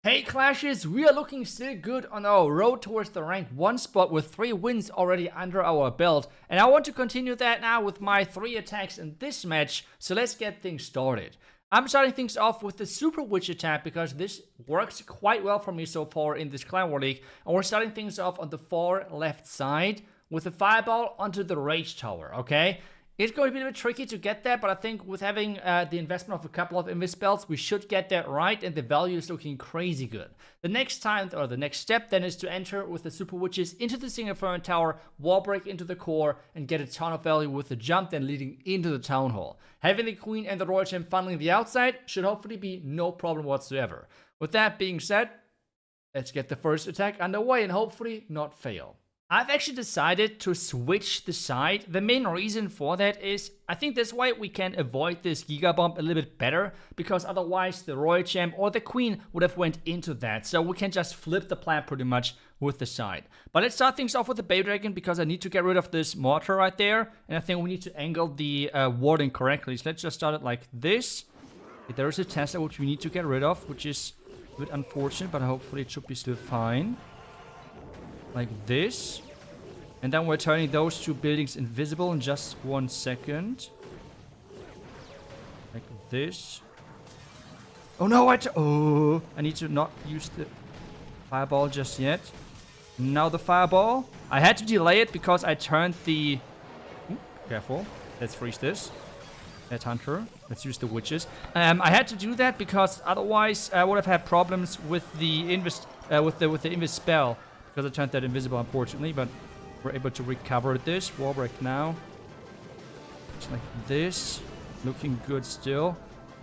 Hey Clashes, we are looking still good on our road towards the rank 1 spot with 3 wins already under our belt. And I want to continue that now with my 3 attacks in this match, so let's get things started. I'm starting things off with the Super Witch attack because this works quite well for me so far in this Clan War League. And we're starting things off on the far left side with the Fireball onto the Rage Tower, okay? It's going to be a bit tricky to get that, but I think with having the investment of a couple of invis spells, we should get that right, and the value is looking crazy good. The next time, or the next step then, is to enter with the Super Witches into the Single Inferno Tower, wall break into the core, and get a ton of value with the jump then leading into the Town Hall. Having the Queen and the Royal Gem funneling the outside should hopefully be no problem whatsoever. With that being said, let's get the first attack underway and hopefully not fail. I've actually decided to switch the side. The main reason for that is I think this way we can avoid this Giga Bomb a little bit better, because otherwise the Royal Gem or the Queen would have went into that. So we can just flip the plan pretty much with the side. But let's start things off with the Baby Dragon, because I need to get rid of this mortar right there. And I think we need to angle the warding correctly. So let's just start it like this. There is a Tesla which we need to get rid of, which is a bit unfortunate, but hopefully it should be still fine. Like this. And then we're turning those 2 buildings invisible in just 1 second. Like this. Oh no, I need to not use the fireball just yet. Now the fireball. I had to delay it because I turned the... careful. Let's freeze this. That hunter. Let's use the witches. I had to do that because otherwise I would have had problems with the invis spell. Because I turned that invisible, unfortunately, but we're able to recover this. Wall break now. Just like this. Looking good still.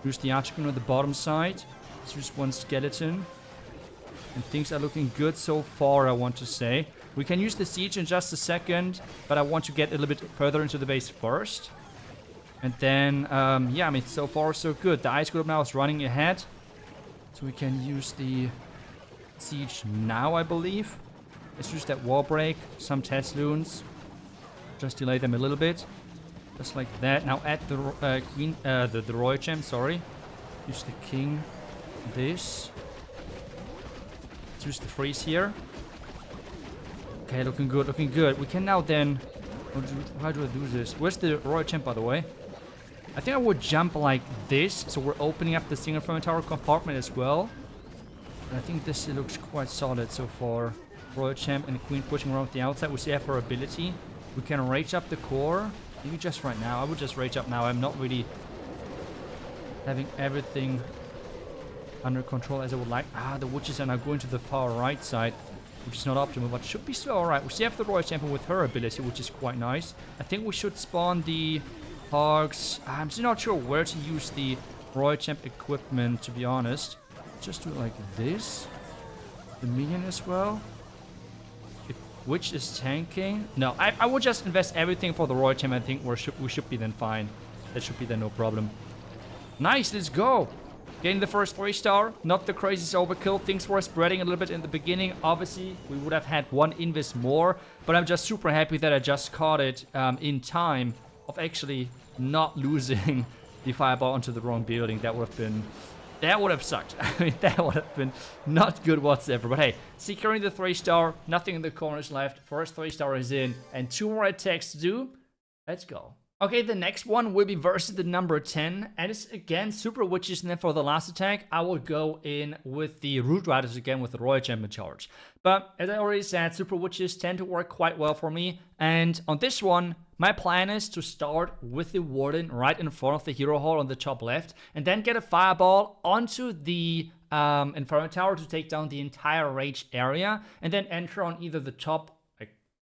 Use the Archicon on the bottom side. Let's use 1 skeleton. And things are looking good so far, I want to say. We can use the siege in just a second, but I want to get a little bit further into the base first. And then, yeah, I mean, so far so good. The ice group now is running ahead. So we can use the siege now, I believe. Let's use that wall break, some test loons. Just delay them a little bit. Just like that. Now add the queen, the Royal Gem, sorry. Use the king. This. Let's use the freeze here. Okay, looking good, looking good. We can now then... how do I do this? Where's the Royal Gem, by the way? I think I would jump like this. So we're opening up the Single Inferno Tower compartment as well. And I think this looks quite solid so far. Royal Champ and Queen pushing around the outside. We see have her ability. We can rage up the core. Maybe just right now. I would just rage up now. I'm not really having everything under control as I would like. The witches are now going to the far right side, which is not optimal, but should be still alright. We see have the Royal Champion with her ability, which is quite nice. I think we should spawn the hogs. I'm still not sure where to use the Royal Champ equipment, to be honest. Just do it like this. The minion as well. Which is tanking? No, I would just invest everything for the Royal Champ. I think we should be then fine. That should be then no problem. Nice, let's go. Getting the first 3-star. Not the craziest overkill. Things were spreading a little bit in the beginning. Obviously, we would have had 1 invis more. But I'm just super happy that I just caught it in time of actually not losing the fireball onto the wrong building. That would have sucked. I mean, that would have been not good whatsoever. But hey, securing the 3-star, nothing in the corners left. First 3-star is in, and 2 more attacks to do. Let's go. Okay, the next one will be versus the number 10. And it's again Super Witches. And then for the last attack, I will go in with the Root Riders again with the Royal Champion charge. But as I already said, Super Witches tend to work quite well for me. And on this one, my plan is to start with the Warden right in front of the Hero Hall on the top left, and then get a Fireball onto the Inferno Tower to take down the entire Rage area, and then enter on either the top, like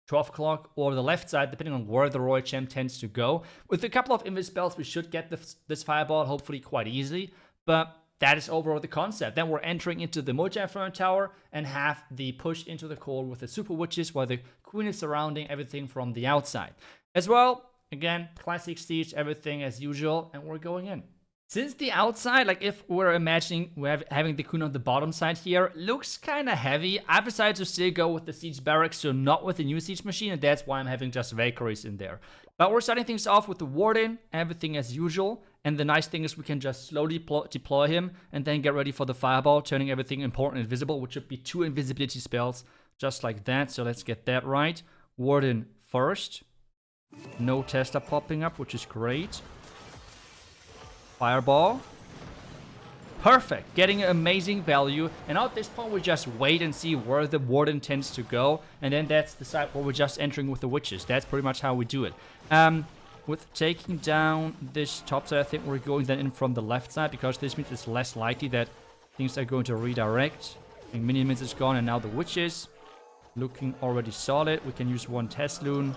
12 o'clock, or the left side, depending on where the Royal Gem tends to go. With a couple of invis spells, we should get this Fireball hopefully quite easily, but that is overall the concept. Then we're entering into the Moja Inferno Tower and have the push into the core with the Super Witches, while the Queen is surrounding everything from the outside. As well, again, classic siege, everything as usual, and we're going in. Since the outside, like if we're imagining we're having the queen on the bottom side here, looks kind of heavy. I've decided to still go with the siege barracks, so not with the new siege machine, and that's why I'm having just Valkyries in there. But we're starting things off with the warden, everything as usual. And the nice thing is we can just slowly deploy him and then get ready for the fireball, turning everything important invisible, which should be 2 invisibility spells, just like that. So let's get that right. Warden first. No Tesla popping up, which is great. Fireball. Perfect. Getting amazing value. And now at this point, we just wait and see where the warden tends to go. And then that's the side where we're just entering with the witches. That's pretty much how we do it. With taking down this top side, I think we're going then in from the left side, because this means it's less likely that things are going to redirect. I think minions is gone, and now the witches. Looking already solid. We can use 1 Tesloon.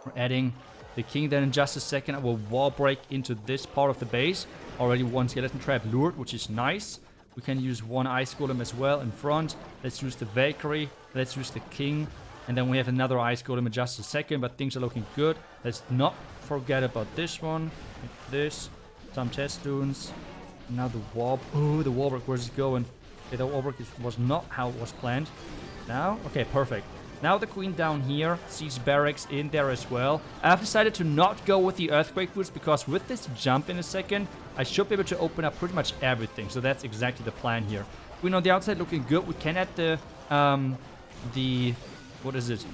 We're adding the king. Then in just a second, I will wall break into this part of the base. Already 1 skeleton trap lured, which is nice. We can use 1 ice golem as well in front. Let's use the Valkyrie. Let's use the king. And then we have another ice golem in just a second, but things are looking good. Let's not forget about this one. Like this. Some Tesloons. Now the wall. Oh, the wall break. Where's it going? Okay, the wall break was not how it was planned. Now? Okay, perfect. Now the queen down here, siege barracks in there as well. I've decided to not go with the earthquake boots, because with this jump in a second, I should be able to open up pretty much everything. So that's exactly the plan here. Queen on the outside looking good. We can add the what is it?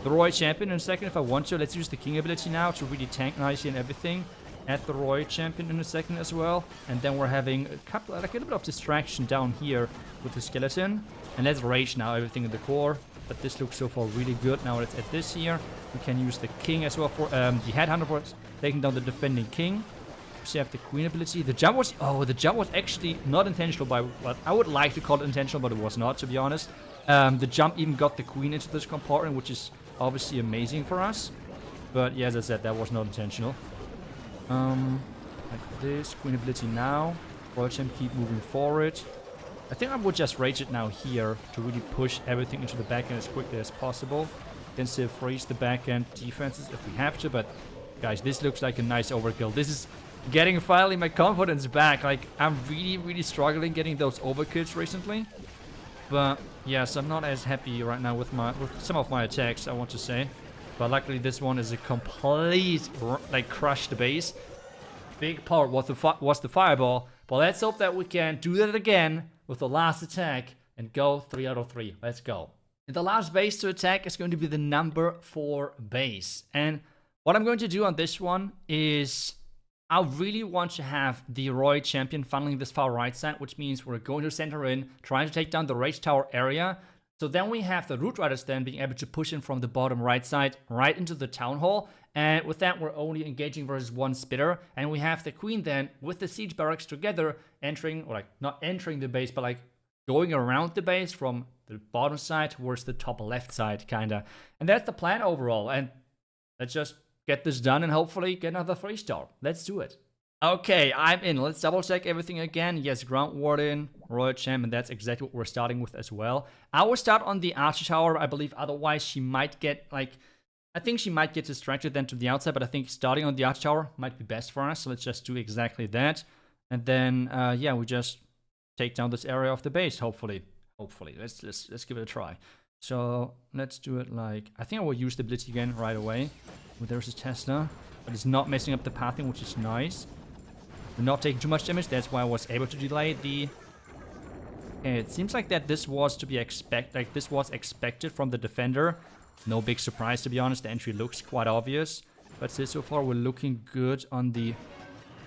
The Roy Champion in a second if I want to. Let's use the king ability now to really tank nicely and everything. Add the Roy Champion in a second as well. And then we're having a couple, like a little bit of distraction down here with the skeleton. And let's rage now everything in the core. But this looks so far really good. Now let's add this here. We can use the king as well for the headhunter for taking down the defending king. So you have the queen ability. The jump was actually not intentional by what I would like to call it intentional, but it was not, to be honest. The jump even got the queen into this compartment, which is obviously amazing for us. But yeah, as I said, that was not intentional. Like this, queen ability now. Royal Champ keep moving forward. I think I would just rage it now here to really push everything into the backend as quickly as possible. Then still freeze the backend defenses if we have to, but guys, this looks like a nice overkill. This is getting finally my confidence back. Like, I'm really struggling getting those overkills recently. But yes, I'm not as happy right now with some of my attacks, I want to say. But luckily this one is a complete, like, crushed base. Big part was the fireball. But let's hope that we can do that again with the last attack and go 3 out of 3. Let's go. And the last base to attack is going to be the number 4 base. And what I'm going to do on this one is I really want to have the Roy Champion funneling this far right side, which means we're going to center in, trying to take down the Rage Tower area. So then we have the Root Riders then being able to push in from the bottom right side right into the Town Hall. And with that, we're only engaging versus 1 spitter. And we have the Queen then with the Siege Barracks together entering, or like not entering the base, but like going around the base from the bottom side towards the top left side, kinda. And that's the plan overall. And let's just get this done and hopefully get another 3-star. Let's do it. Okay, I'm in. Let's double check everything again. Yes, Ground Warden, Royal Champ, and that's exactly what we're starting with as well. I will start on the Archer Tower, I believe. Otherwise, she might get, like, I think she might get distracted then to the outside, but I think starting on the Archer Tower might be best for us. So let's just do exactly that. And then, yeah, we just take down this area of the base, hopefully. Hopefully. Let's give it a try. So let's do it like, I think I will use the ability again right away. Well, there's a Tesla, but it's not messing up the pathing, which is nice. We're not taking too much damage, that's why I was able to delay the... Okay, it seems like that this was to be this was expected from the defender. No big surprise, to be honest. The entry looks quite obvious. But still, so far, we're looking good on the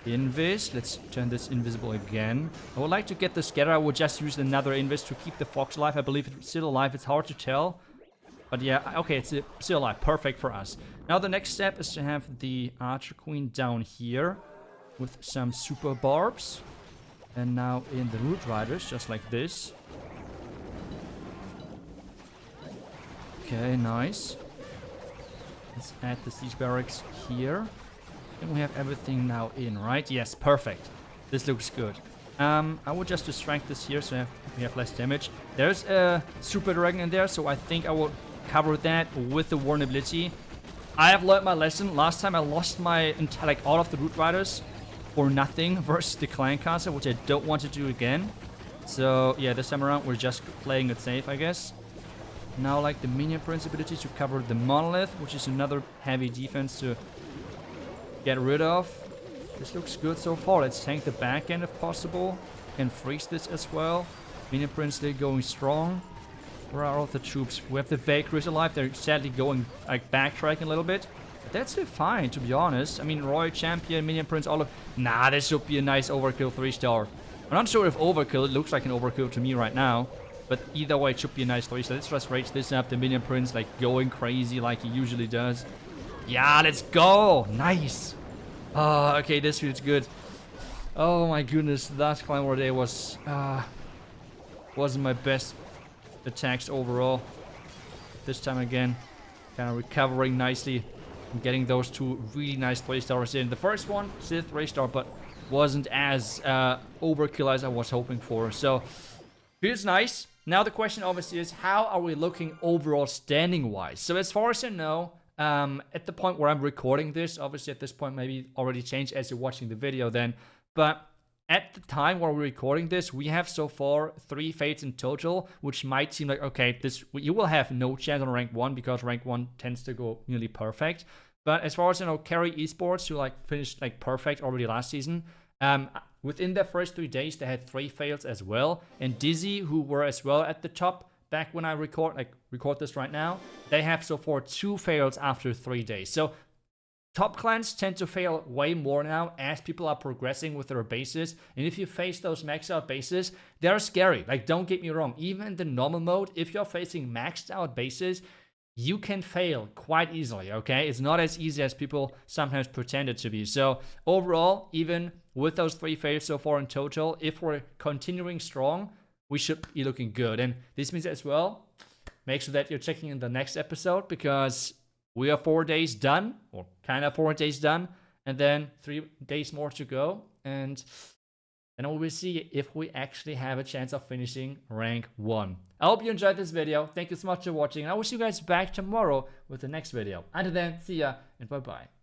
Invis. Let's turn this invisible again. I would like to get the scatter. I would just use another Invis to keep the Fox alive. I believe it's still alive. It's hard to tell. But yeah, okay, it's still alive. Perfect for us. Now the next step is to have the Archer Queen down here with some super barbs. And now in the Root Riders, just like this. Okay, nice. Let's add the Siege Barracks here. And we have everything now in, right? Yes, perfect. This looks good. I will just distract this here so we have less damage. There's a Super Dragon in there, so I think I will cover that with the Warden ability. I have learned my lesson. Last time I lost my all of the Root Riders for nothing versus the clan caster, which I don't want to do again. So yeah, this time around we're just playing it safe, I guess. Now like the minion prince ability to cover the monolith, which is another heavy defense to get rid of. This looks good so far. Let's tank the back end if possible. Can freeze this as well. Minion prince, they're going strong. Where are all the troops? We have the Valkyries alive. They're sadly going like backtracking a little bit. But that's still fine, to be honest. I mean, Royal Champion, Minion Prince, all of... Nah, this should be a nice overkill 3-star. I'm not sure if overkill. It looks like an overkill to me right now. But either way, it should be a nice 3-star. Let's just rage this up. The Minion Prince like going crazy like he usually does. Yeah, let's go. Nice. Oh, okay, this feels good. Oh my goodness, last climb war day was... wasn't my best attacks overall. This time again, kind of recovering nicely and getting those two really nice 3-stars in. The first one, still 3-star, but wasn't as overkill as I was hoping for. So, feels nice. Now the question obviously is, how are we looking overall standing-wise? So as far as I know, at the point where I'm recording this, obviously at this point maybe already changed as you're watching the video then, but at the time where we're recording this, we have so far 3 fates in total, which might seem like, okay, this you will have no chance on rank 1 because rank 1 tends to go nearly perfect. But as far as I know, Carry Esports, who like finished like perfect already last season, within their first 3 days, they had 3 fails as well. And Dizzy, who were as well at the top back when I record this right now, they have so far 2 fails after 3 days. So top clans tend to fail way more now as people are progressing with their bases. And if you face those maxed out bases, they're scary. Like, don't get me wrong. Even in the normal mode, if you're facing maxed out bases, you can fail quite easily, okay? It's not as easy as people sometimes pretend it to be. So overall, even with those 3 fails so far in total, if we're continuing strong, we should be looking good. And this means as well, make sure that you're checking in the next episode, because we are 4 days done, or kind of 4 days done, and then 3 days more to go. And then we will see if we actually have a chance of finishing rank 1. I hope you enjoyed this video. Thank you so much for watching. And I will see you guys back tomorrow with the next video. Until then, see ya and bye-bye.